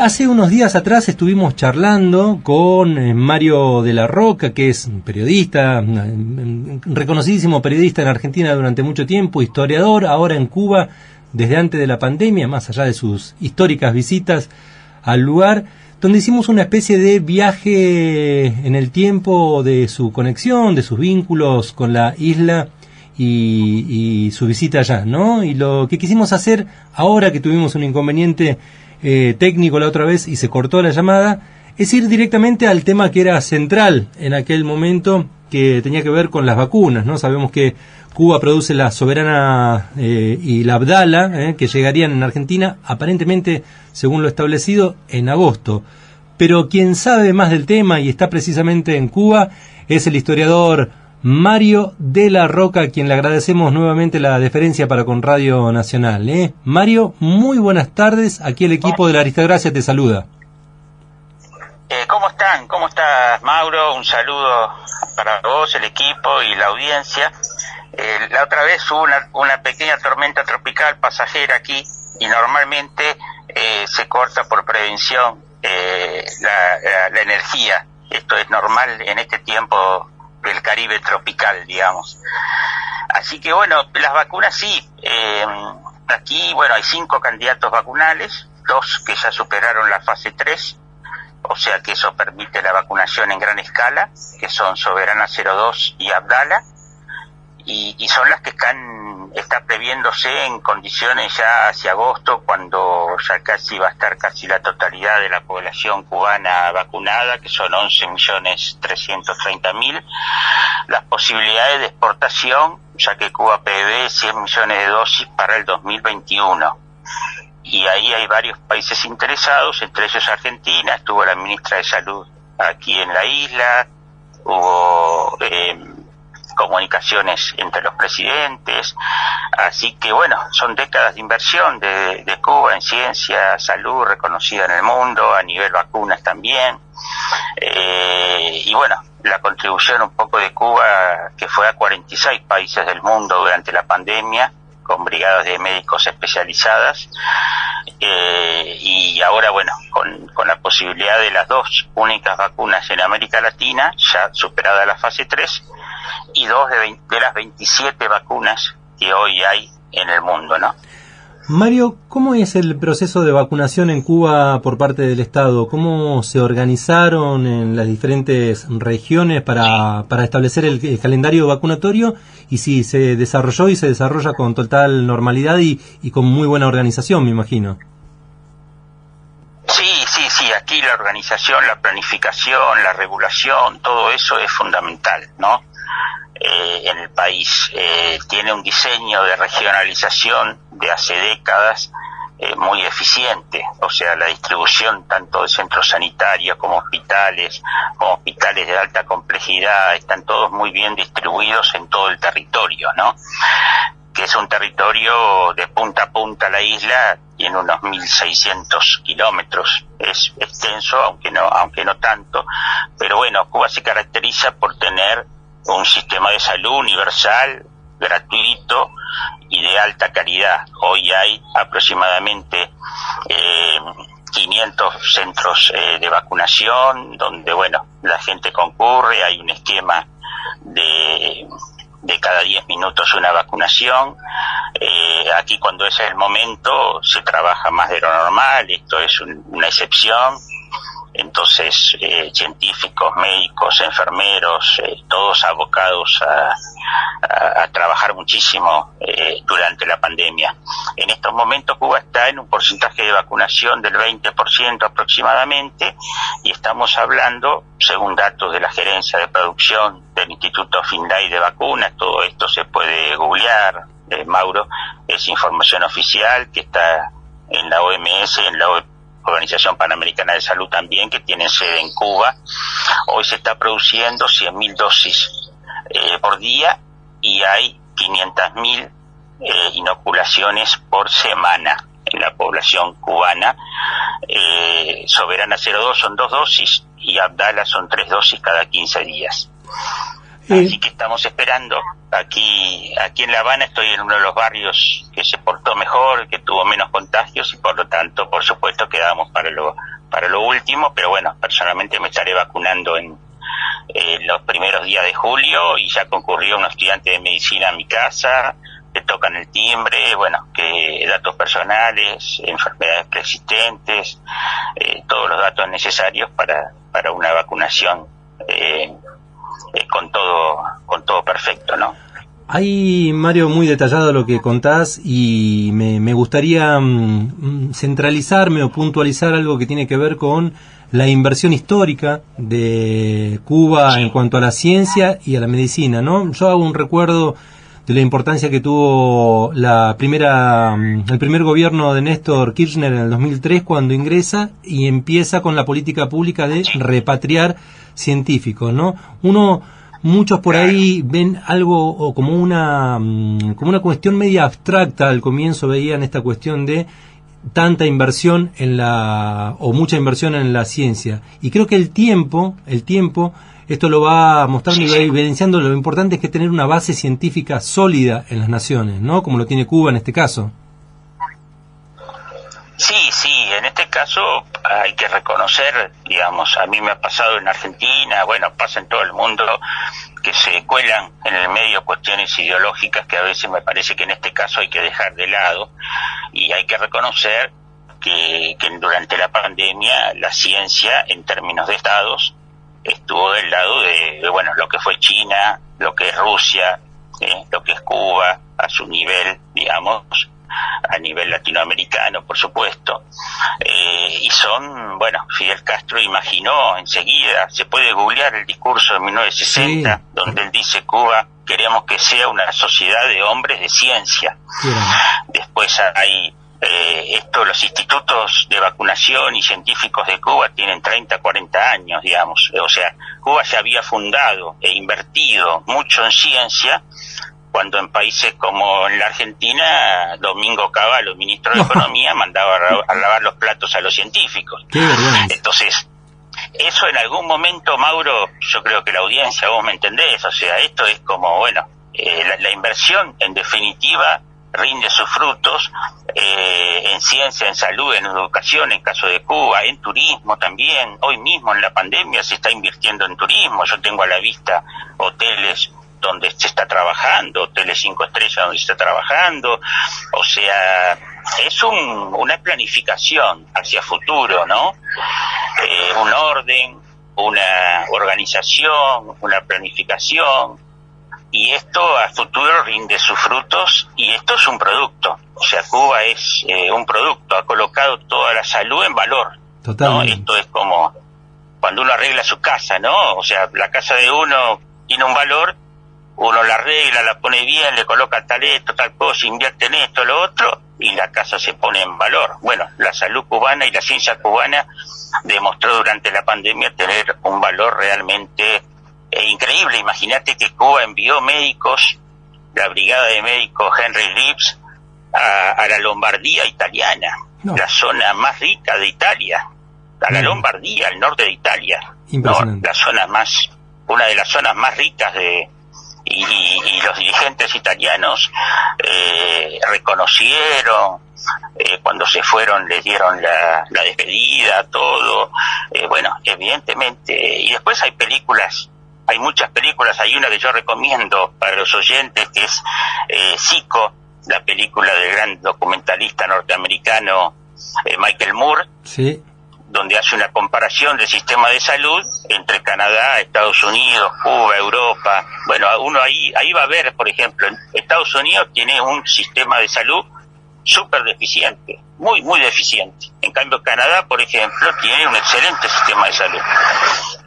Hace unos días atrás estuvimos charlando con Mario de la Roca, que es un periodista, un reconocidísimo periodista en Argentina durante mucho tiempo, historiador, ahora en Cuba desde antes de la pandemia, más allá de sus históricas visitas al lugar, donde hicimos una especie de viaje en el tiempo de su conexión, de sus vínculos con la isla y su visita allá, ¿no? Y lo que quisimos hacer, ahora que tuvimos un inconveniente técnico la otra vez y se cortó la llamada, es ir directamente al tema que era central en aquel momento, que tenía que ver con las vacunas, ¿no? Sabemos que Cuba produce la Soberana y la Abdala, que llegarían en Argentina, aparentemente, según lo establecido, en agosto. Pero quien sabe más del tema y está precisamente en Cuba es el historiador Mario de la Roca, a quien le agradecemos nuevamente la deferencia para con Radio Nacional. Mario, muy buenas tardes. Aquí el equipo de la Aristocracia te saluda. ¿Cómo están? ¿Cómo estás, Mauro? Un saludo para vos, el equipo y la audiencia. La otra vez hubo una pequeña tormenta tropical pasajera aquí y normalmente se corta por prevención la energía. Esto es normal en este tiempo del Caribe tropical, digamos. Así que bueno, las vacunas sí. Aquí, bueno, hay 5 candidatos vacunales, 2 que ya superaron la fase 3, o sea que eso permite la vacunación en gran escala, que son Soberana 02 y Abdala, y son las que está previéndose en condiciones ya hacia agosto, cuando ya casi va a estar casi la totalidad de la población cubana vacunada, que son 11.330.000, las posibilidades de exportación, ya que Cuba prevé 100 millones de dosis para el 2021. Y ahí hay varios países interesados, entre ellos Argentina. Estuvo la ministra de Salud aquí en la isla, hubo comunicaciones entre los presidentes, así que bueno, son décadas de inversión de Cuba en ciencia, salud, reconocida en el mundo, a nivel vacunas también, y bueno, la contribución un poco de Cuba, que fue a 46 países del mundo durante la pandemia, con brigadas de médicos especializadas, y ahora bueno, con la posibilidad de las 2 únicas vacunas en América Latina, ya superada la fase 3, y 2 de las 27 vacunas que hoy hay en el mundo, ¿no? Mario, ¿cómo es el proceso de vacunación en Cuba por parte del Estado? ¿Cómo se organizaron en las diferentes regiones para establecer el calendario vacunatorio? Y si se desarrolló y se desarrolla con total normalidad y con muy buena organización, me imagino. Sí, aquí la organización, la planificación, la regulación, todo eso es fundamental, ¿no? En el país tiene un diseño de regionalización de hace décadas muy eficiente, o sea, la distribución tanto de centros sanitarios como hospitales de alta complejidad, están todos muy bien distribuidos en todo el territorio, ¿no? Que es un territorio de punta a punta. La isla tiene unos 1.600 kilómetros, es extenso, aunque no tanto, pero bueno, Cuba se caracteriza por tener un sistema de salud universal, gratuito y de alta calidad. Hoy hay aproximadamente 500 centros de vacunación, donde bueno, la gente concurre, hay un esquema de cada 10 minutos una vacunación. Aquí, cuando ese es el momento, se trabaja más de lo normal, esto es una excepción. Entonces, científicos, médicos, enfermeros, todos abocados a trabajar muchísimo durante la pandemia. En estos momentos Cuba está en un porcentaje de vacunación del 20% aproximadamente, y estamos hablando, según datos de la gerencia de producción del Instituto Finlay de Vacunas, todo esto se puede googlear, Mauro, es información oficial que está en la OMS, en la Organización Panamericana de Salud también, que tienen sede en Cuba. Hoy se está produciendo 100.000 dosis por día, y hay 500.000 inoculaciones por semana en la población cubana. Soberana 02 son 2 dosis y Abdala son 3 dosis cada 15 días. Así que estamos esperando. Aquí en La Habana estoy en uno de los barrios que se portó mejor, que tuvo menos contagios y por lo tanto, por supuesto, quedamos para lo último, pero bueno, personalmente me estaré vacunando en los primeros días de julio y ya concurrió un estudiante de medicina a mi casa, que tocan el timbre, bueno, que datos personales, enfermedades preexistentes, todos los datos necesarios para una vacunación con todo perfecto, ¿no? Hay, Mario, muy detallado lo que contás y me gustaría centralizarme o puntualizar algo que tiene que ver con la inversión histórica de Cuba en cuanto a la ciencia y a la medicina, ¿no? Yo hago un recuerdo de la importancia que tuvo el primer gobierno de Néstor Kirchner en el 2003 cuando ingresa y empieza con la política pública de repatriar científicos, ¿no? Muchos por ahí ven algo o como una cuestión media abstracta. Al comienzo veían esta cuestión de tanta inversión o mucha inversión en la ciencia. Y creo que el tiempo, esto lo va mostrando y va evidenciando lo importante es que tener una base científica sólida en las naciones, ¿no? Como lo tiene Cuba en este caso. Sí, en este caso hay que reconocer, digamos, a mí me ha pasado en Argentina, bueno, pasa en todo el mundo, que se cuelan en el medio cuestiones ideológicas que a veces me parece que en este caso hay que dejar de lado, y hay que reconocer que durante la pandemia la ciencia, en términos de estados, estuvo del lado de bueno, lo que fue China, lo que es Rusia, lo que es Cuba, a su nivel, digamos, a nivel latinoamericano, por supuesto, y son, bueno, Fidel Castro imaginó enseguida, se puede googlear el discurso de 1960, donde él dice: Cuba, queremos que sea una sociedad de hombres de ciencia. Después hay los institutos de vacunación y científicos de Cuba tienen 30, 40 años, digamos, o sea, Cuba ya había fundado e invertido mucho en ciencia, cuando en países como en la Argentina, Domingo Cavallo, ministro de Economía, mandaba a lavar los platos a los científicos. Entonces, eso en algún momento, Mauro, yo creo que la audiencia, vos me entendés, o sea, esto es como, bueno, la inversión, en definitiva, rinde sus frutos en ciencia, en salud, en educación, en caso de Cuba, en turismo también. Hoy mismo en la pandemia se está invirtiendo en turismo. Yo tengo a la vista hoteles donde se está trabajando, hoteles 5 estrellas donde se está trabajando, o sea, es una planificación hacia futuro, ¿no? Un orden, una organización, una planificación, y esto a futuro rinde sus frutos, y esto es un producto, o sea, Cuba es un producto, ha colocado toda la salud en valor, ¿no? Esto es como cuando uno arregla su casa, ¿no? O sea, la casa de uno tiene un valor, uno la arregla, la pone bien, le coloca tal esto, tal cosa, invierte en esto, lo otro, y la casa se pone en valor. Bueno, la salud cubana y la ciencia cubana demostró durante la pandemia tener un valor realmente increíble. Imagínate que Cuba envió médicos, la brigada de médicos Henry Lips, a la Lombardía italiana, la zona más rica de Italia, a la Lombardía, al norte de Italia, ¿no? Una de las zonas más ricas y los dirigentes italianos reconocieron, cuando se fueron les dieron la despedida, todo, bueno, evidentemente. Y después hay muchas películas, hay una que yo recomiendo para los oyentes, que es Zico, la película del gran documentalista norteamericano Michael Moore, donde hace una comparación del sistema de salud entre Canadá, Estados Unidos, Cuba, Europa. Bueno, uno ahí va a ver, por ejemplo, Estados Unidos tiene un sistema de salud súper deficiente, muy, muy deficiente. En cambio, Canadá, por ejemplo, tiene un excelente sistema de salud,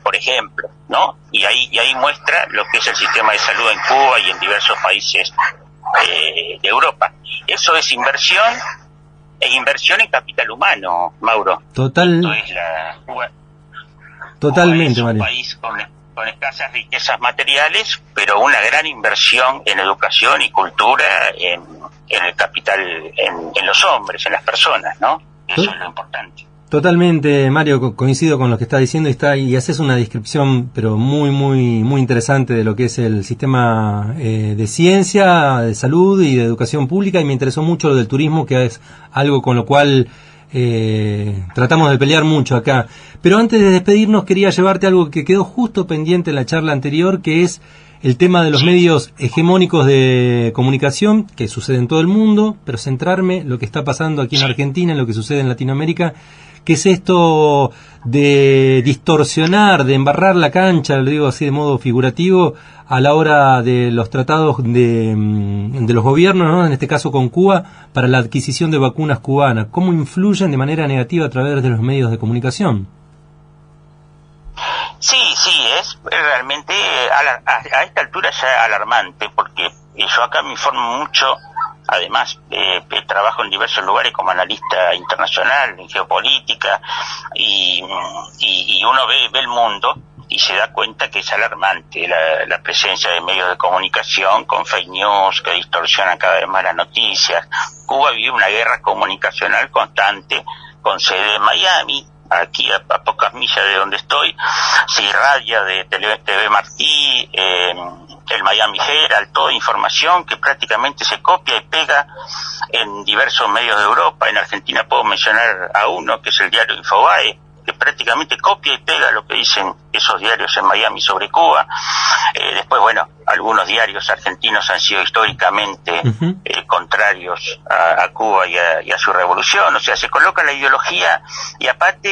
por ejemplo, ¿no? Y ahí muestra lo que es el sistema de salud en Cuba y en diversos países de Europa. Eso es inversión, en capital humano, Mauro. Totalmente, es un país con escasas riquezas materiales, pero una gran inversión en educación y cultura, en el capital, en los hombres, en las personas, ¿no? Eso es lo importante. Totalmente, Mario, coincido con lo que está diciendo y haces una descripción pero muy interesante de lo que es el sistema de ciencia, de salud y de educación pública, y me interesó mucho lo del turismo, que es algo con lo cual tratamos de pelear mucho acá. Pero antes de despedirnos quería llevarte algo que quedó justo pendiente en la charla anterior, que es el tema de los medios hegemónicos de comunicación, que sucede en todo el mundo, pero centrarme lo que está pasando aquí en Argentina, en lo que sucede en Latinoamérica, que es esto de distorsionar, de embarrar la cancha, lo digo así de modo figurativo, a la hora de los tratados de los gobiernos, ¿no? En este caso con Cuba, para la adquisición de vacunas cubanas. ¿Cómo influyen de manera negativa a través de los medios de comunicación? Sí, es realmente a esta altura ya alarmante, porque yo acá me informo mucho. Además, trabajo en diversos lugares como analista internacional, en geopolítica, y uno ve el mundo y se da cuenta que es alarmante la presencia de medios de comunicación con fake news que distorsionan cada vez más las noticias. Cuba vive una guerra comunicacional constante, con sede en Miami, aquí a pocas millas de donde estoy, se irradia de TV Martí, el Miami Herald, toda información que prácticamente se copia y pega en diversos medios de Europa. En Argentina puedo mencionar a uno, que es el diario Infobae, que prácticamente copia y pega lo que dicen esos diarios en Miami sobre Cuba. Después, bueno, algunos diarios argentinos han sido históricamente contrarios a Cuba y a su revolución. O sea, se coloca la ideología y aparte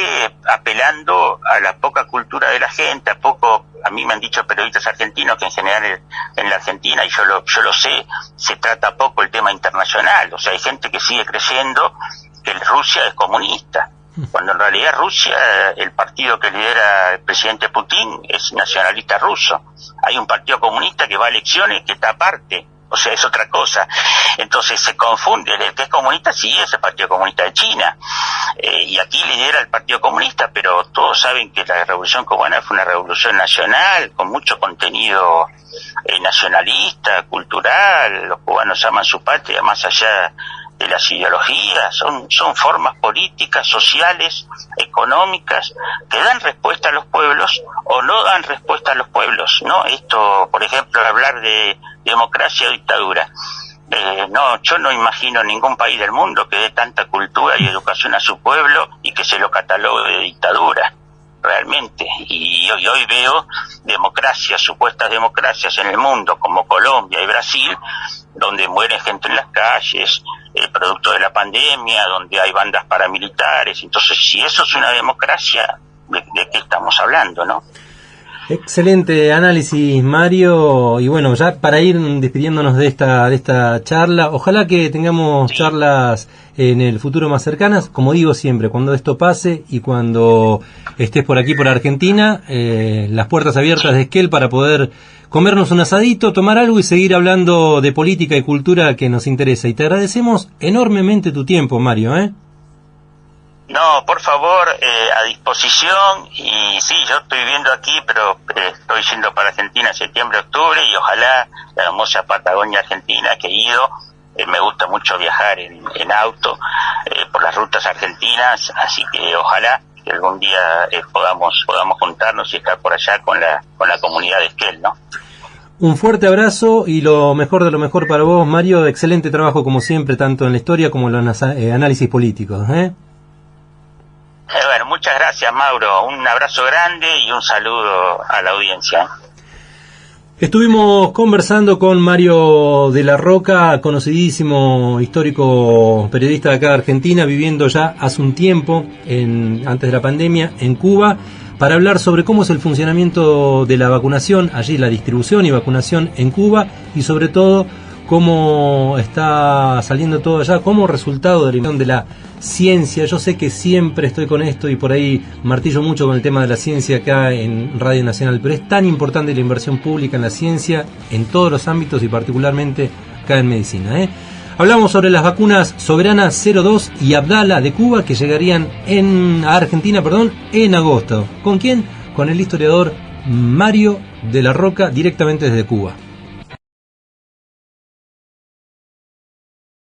apelando a la poca cultura de la gente, a mí me han dicho periodistas argentinos que en general en la Argentina, y yo lo sé, se trata poco el tema internacional. O sea, hay gente que sigue creyendo que Rusia es comunista, cuando en realidad Rusia, el partido que lidera el presidente Putin, es nacionalista ruso. Hay un partido comunista que va a elecciones que está aparte, o sea, es otra cosa. Entonces se confunde, el que es comunista sí es el Partido Comunista de China, y aquí lidera el Partido Comunista, pero todos saben que la revolución cubana fue una revolución nacional, con mucho contenido nacionalista, cultural. Los cubanos aman su patria más allá de las ideologías, son formas políticas, sociales, económicas, que dan respuesta a los pueblos o no dan respuesta a los pueblos, ¿no? Esto, por ejemplo, hablar de democracia o dictadura. Yo no imagino ningún país del mundo que dé tanta cultura y educación a su pueblo y que se lo catalogue de dictadura, realmente. Y hoy veo democracias, supuestas democracias en el mundo, como Colombia y Brasil, donde muere gente en las calles, producto de la pandemia, donde hay bandas paramilitares. Entonces, si eso es una democracia, ¿de qué estamos hablando, no? Excelente análisis, Mario, y bueno, ya para ir despidiéndonos de esta charla, ojalá que tengamos charlas en el futuro más cercanas, como digo siempre, cuando esto pase y cuando estés por aquí por Argentina, las puertas abiertas de Esquel para poder comernos un asadito, tomar algo y seguir hablando de política y cultura que nos interesa. Y te agradecemos enormemente tu tiempo, Mario, No, por favor, a disposición. Y sí, yo estoy viviendo aquí, pero estoy yendo para Argentina en septiembre, octubre, y ojalá la hermosa Patagonia Argentina, que he ido. Me gusta mucho viajar en auto por las rutas argentinas, así que ojalá que algún día podamos juntarnos y estar por allá con la comunidad de Esquel, ¿no? Un fuerte abrazo y lo mejor de lo mejor para vos, Mario. Excelente trabajo como siempre, tanto en la historia como en los análisis políticos, Bueno, muchas gracias, Mauro. Un abrazo grande y un saludo a la audiencia. Estuvimos conversando con Mario de la Roca, conocidísimo histórico periodista de acá de Argentina, viviendo ya hace un tiempo, antes de la pandemia, en Cuba, para hablar sobre cómo es el funcionamiento de la vacunación, allí la distribución y vacunación en Cuba, y sobre todo cómo está saliendo todo allá como resultado de la inversión de la ciencia. Yo sé que siempre estoy con esto y por ahí martillo mucho con el tema de la ciencia acá en Radio Nacional, pero es tan importante la inversión pública en la ciencia en todos los ámbitos y particularmente acá en medicina. Hablamos sobre las vacunas Soberana 02 y Abdala de Cuba que llegarían a Argentina, en agosto. ¿Con quién? Con el historiador Mario de la Roca, directamente desde Cuba.